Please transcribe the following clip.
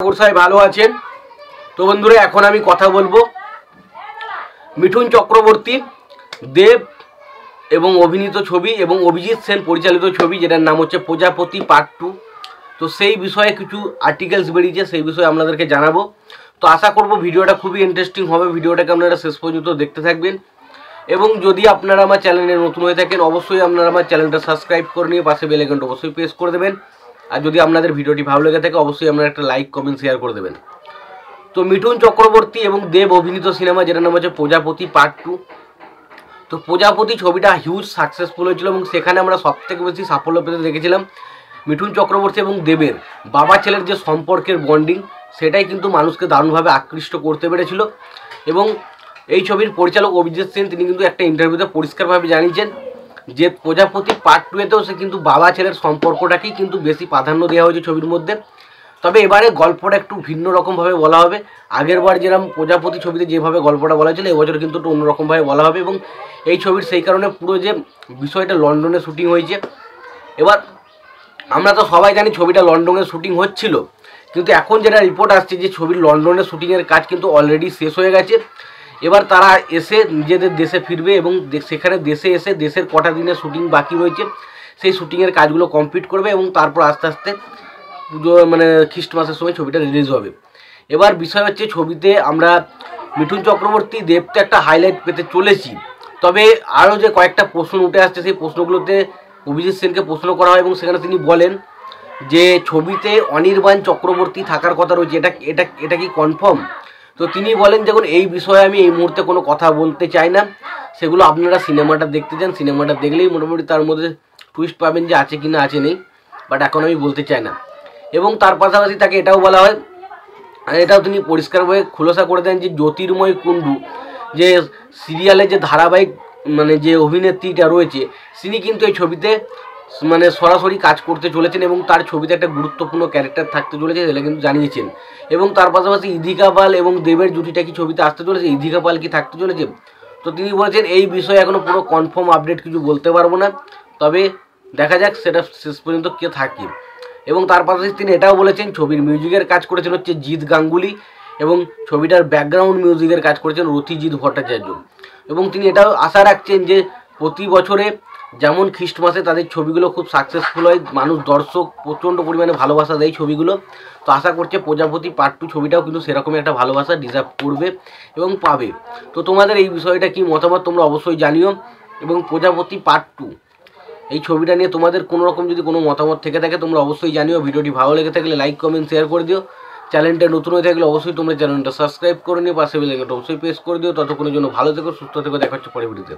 সবাই ভালো আছেন। তো বন্ধুরা, এখন আমি কথা বলবো মিঠুন চক্রবর্তী, দেব এবং অভিনীত ছবি এবং অভিজিৎ সেন পরিচালিত ছবি, যেটার নাম হচ্ছে প্রজাপতি পার্ট 2। তো সেই বিষয়ে কিছু আর্টিকেলস বেরিয়েছে, সেই বিষয়ে আপনাদেরকে জানাবো। তো আশা করব ভিডিওটা খুবই ইন্টারেস্টিং হবে। ভিডিওটাকে আপনারা শেষ পর্যন্ত দেখতে থাকবেন। এবং যদি আপনারা আমার চ্যানেলে নতুন হয়ে থাকেন, অবশ্যই আপনারা আমার চ্যানেলটা সাবস্ক্রাইব করে নিয়ে পাশে বেল আইকনটা অবশ্যই প্রেস করে দেবেন। আর যদি আপনাদের ভিডিওটি ভালো লেগে থাকে, অবশ্যই আপনারা একটা লাইক, কমেন্ট, শেয়ার করে দেবেন। তো মিঠুন চক্রবর্তী এবং দেব অভিনীত সিনেমা, যেটার নাম হচ্ছে প্রজাপতি পার্ট 2। তো প্রজাপতি ছবিটা হিউজ সাকসেসফুল হয়েছিল এবং সেখানে আমরা সবথেকে বেশি সাফল্য পেতে দেখেছিলাম মিঠুন চক্রবর্তী এবং দেবের বাবা ছেলের যে সম্পর্কের বন্ডিং, সেটাই কিন্তু মানুষকে দারুণভাবে আকৃষ্ট করতে পেরেছিল। এবং এই ছবির পরিচালক অভিজিৎ সেন, তিনি কিন্তু একটা ইন্টারভিউতে পরিষ্কারভাবে জানিয়েছেন যে প্রজাপতি পার্ট 2-তেও সে কিন্তু বাবা ছেলের সম্পর্কটাকেই কিন্তু বেশি প্রাধান্য দেওয়া হয়েছে ছবির মধ্যে। তবে এবারে গল্পটা একটু ভিন্ন রকমভাবে বলা হবে। আগেরবার যেরকম প্রজাপতি ছবিতে যেভাবে গল্পটা বলা হয়েছিল, এবছর কিন্তু একটু অন্যরকমভাবে বলা হবে। এবং এই ছবির সেই কারণে পুরো যে বিষয়টা লন্ডনে শ্যুটিং হয়েছে। এবার আমরা তো সবাই জানি ছবিটা লন্ডনে শ্যুটিং হচ্ছিল, কিন্তু এখন যেটা রিপোর্ট আসছে যে ছবির লন্ডনে শ্যুটিংয়ের কাজ কিন্তু অলরেডি শেষ হয়ে গেছে। এবার তারা এসে নিজেদের দেশে ফিরবে এবং সেখানে দেশে এসে দেশের কটা দিনের শ্যুটিং বাকি রয়েছে সেই শ্যুটিংয়ের কাজগুলো কমপ্লিট করবে এবং তারপর আস্তে আস্তে পুজো মানে খ্রিস্টমাসের সময় ছবিটা রিলিজ হবে। এবার বিষয় হচ্ছে, ছবিতে আমরা মিঠুন চক্রবর্তী, দেবকে একটা হাইলাইট পেতে চলেছি। তবে আরও যে কয়েকটা প্রশ্ন উঠে আসছে, সেই প্রশ্নগুলোতে অভিজিৎ সেনকে প্রশ্ন করা হয় এবং সেখানে তিনি বলেন যে ছবিতে অনির্বাণ চক্রবর্তী থাকার কথা রয়েছে, এটা কি কনফার্ম? তো তিনি বলেন, দেখুন এই বিষয়ে আমি এই মুহূর্তে কোনো কথা বলতে চাই না, সেগুলো আপনারা সিনেমাটা দেখতে চান, সিনেমাটা দেখলেই মোটামুটি তার মধ্যে টুইস্ট পাবেন যে আছে কি না আছে নেই, বাট এখন আমি বলতে চাই না। এবং তার পাশাপাশি তাকে এটাও বলা হয়, এটাও তিনি পরিষ্কারভাবে খুলাসা করে দেন যে জ্যোতির্ময় কুণ্ডু যে সিরিয়ালে যে ধারাবাহিক মানে যে অভিনেত্রীটা রয়েছে, তিনি কিন্তু এই ছবিতে মানে সরাসরি কাজ করতে চলেছেন এবং তার ছবিতে একটা গুরুত্বপূর্ণ ক্যারেক্টার থাকতে চলেছে, সেটা কিন্তু জানিয়েছেন। এবং তার পাশাপাশি ইধিকা পাল এবং দেবের জুটিটা কি ছবিতে আসতে চলেছে, ইধিকা পাল কি থাকতে চলেছে, তো তিনি বলেছেন এই বিষয়ে এখনও পুরো কনফার্ম আপডেট কিছু বলতে পারবো না, তবে দেখা যাক সেটা শেষ পর্যন্ত কে থাকে। এবং তার পাশাপাশি তিনি এটাও বলেছেন ছবির মিউজিকের কাজ করেছেন হচ্ছে জিৎ গাঙ্গুলি এবং ছবিটার ব্যাকগ্রাউন্ড মিউজিকের কাজ করেছেন রথিজিৎ ভট্টাচার্য। এবং তিনি এটাও আশা রাখছেন যে প্রতি বছরে যেমন খ্রিস্টমাসে তাদের ছবিগুলো খুব সাকসেসফুল হয়, মানুষ দর্শক প্রচণ্ড পরিমাণে ভালোবাসা দেয় ছবিগুলো, তো আশা করছে প্রজাপতি পার্ট 2 ছবিটাও কিন্তু সেরকমই একটা ভালোবাসা ডিজার্ভ করবে এবং পাবে। তো তোমাদের এই বিষয়টা কি মতামত তোমরা অবশ্যই জানিও। এবং প্রজাপতি পার্ট 2 এই ছবিটা নিয়ে তোমাদের কোনো রকম যদি কোনো মতামত থেকে থাকে তোমরা অবশ্যই জানিও। ভিডিওটি ভালো লেগে থাকলে লাইক, কমেন্ট, শেয়ার করে দিও। চ্যানেলটা নতুন হয়ে থাকলে অবশ্যই তোমরা চ্যানেলটা সাবস্ক্রাইব করে নিও, পাশে বেল আইকনটা অবশ্যই প্রেস করে দিও। ততক্ষণের জন্য ভালো থেকো, সুস্থ থেকো, দেখা হচ্ছে পরের ভিডিওতে।